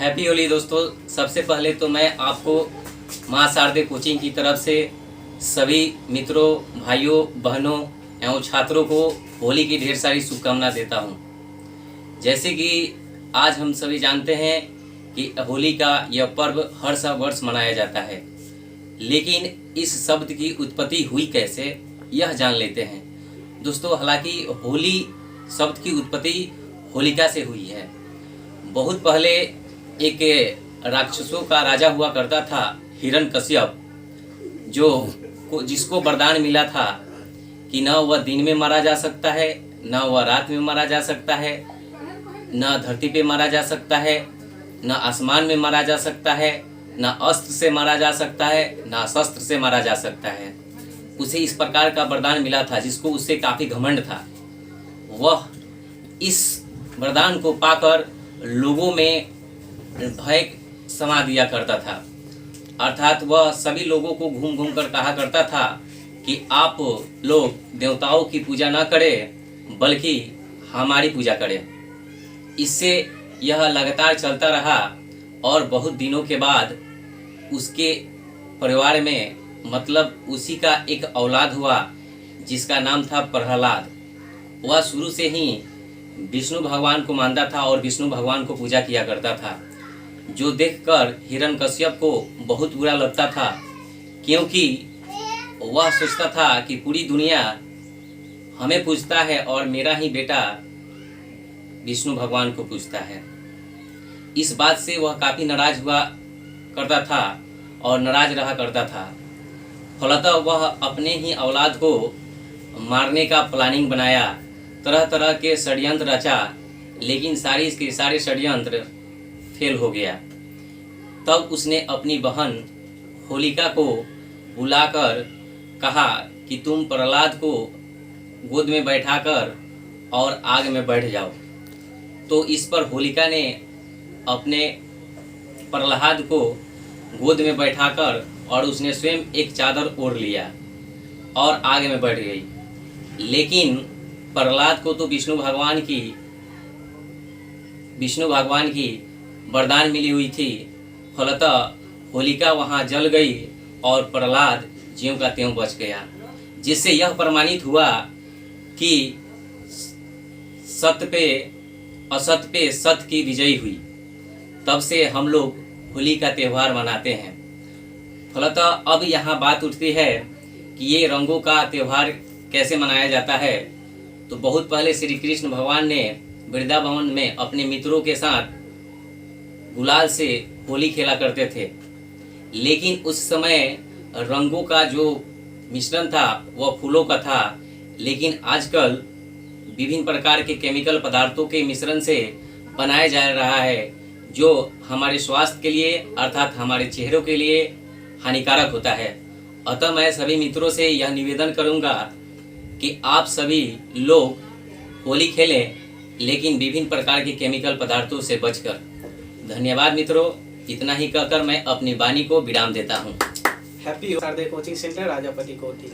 Happy Holi दोस्तों। सबसे पहले तो मैं आपको माँ शारदे कोचिंग की तरफ से सभी मित्रों, भाइयों, बहनों एवं छात्रों को होली की ढेर सारी शुभकामना देता हूँ। जैसे कि आज हम सभी जानते हैं कि होली का यह पर्व हर वर्ष मनाया जाता है, लेकिन इस शब्द की उत्पत्ति हुई कैसे यह जान लेते हैं दोस्तों। हालांकि होली शब्द की उत्पत्ति होलिका से हुई है। बहुत पहले एक राक्षसों का राजा हुआ करता था हिरण्यकश्यप, जिसको वरदान मिला था कि न वह दिन में मारा जा सकता है, न वह रात में मारा जा सकता है, न धरती पे मारा जा सकता है, न आसमान में मारा जा सकता है, न अस्त्र से मारा जा सकता है, न शस्त्र से मारा जा सकता है। उसे इस प्रकार का वरदान मिला था जिसको उससे काफ़ी घमंड था। वह इस वरदान को पाकर लोगों में भय समा दिया करता था। अर्थात वह सभी लोगों को घूम घूम कर कहा करता था कि आप लोग देवताओं की पूजा न करें बल्कि हमारी पूजा करें। इससे यह लगातार चलता रहा और बहुत दिनों के बाद उसके परिवार में मतलब उसी का एक औलाद हुआ जिसका नाम था प्रहलाद। वह शुरू से ही विष्णु भगवान को मानता था और विष्णु भगवान को पूजा किया करता था, जो देखकर हिरण्यकश्यप को बहुत बुरा लगता था, क्योंकि वह सोचता था कि पूरी दुनिया हमें पूजता है और मेरा ही बेटा विष्णु भगवान को पूजता है। इस बात से वह काफ़ी नाराज हुआ करता था और नाराज रहा करता था। फलतः वह अपने ही औलाद को मारने का प्लानिंग बनाया, तरह तरह के षड्यंत्र रचा, लेकिन सारे षड्यंत्र फेल हो गया। तब उसने अपनी बहन होलिका को बुलाकर कहा कि तुम प्रहलाद को गोद में बैठाकर और आग में बैठ जाओ। तो इस पर होलिका ने अपने प्रहलाद को गोद में बैठाकर और उसने स्वयं एक चादर ओढ़ लिया और आग में बैठ गई। लेकिन प्रहलाद को तो विष्णु भगवान की वरदान मिली हुई थी। फलतः होलिका वहां जल गई और प्रहलाद ज्यों का त्यों बच गया, जिससे यह प्रमाणित हुआ कि सत्य पे असत्य पे सत्य की विजयी हुई। तब से हम लोग होली का त्यौहार मनाते हैं। फलतः अब यहाँ बात उठती है कि ये रंगों का त्यौहार कैसे मनाया जाता है। तो बहुत पहले श्री कृष्ण भगवान ने वृंदावन में अपने मित्रों के साथ गुलाल से होली खेला करते थे, लेकिन उस समय रंगों का जो मिश्रण था वह फूलों का था। लेकिन आजकल विभिन्न प्रकार के केमिकल पदार्थों के मिश्रण से बनाया जा रहा है, जो हमारे स्वास्थ्य के लिए अर्थात हमारे चेहरों के लिए हानिकारक होता है। अतः मैं सभी मित्रों से यह निवेदन करूंगा कि आप सभी लोग होली खेलें, लेकिन विभिन्न प्रकार के केमिकल पदार्थों से बचकर। धन्यवाद मित्रों। इतना ही कहकर मैं अपनी वाणी को विराम देता हूँ। हैप्पी शारदे कोचिंग सेंटर, राजापति कोठी।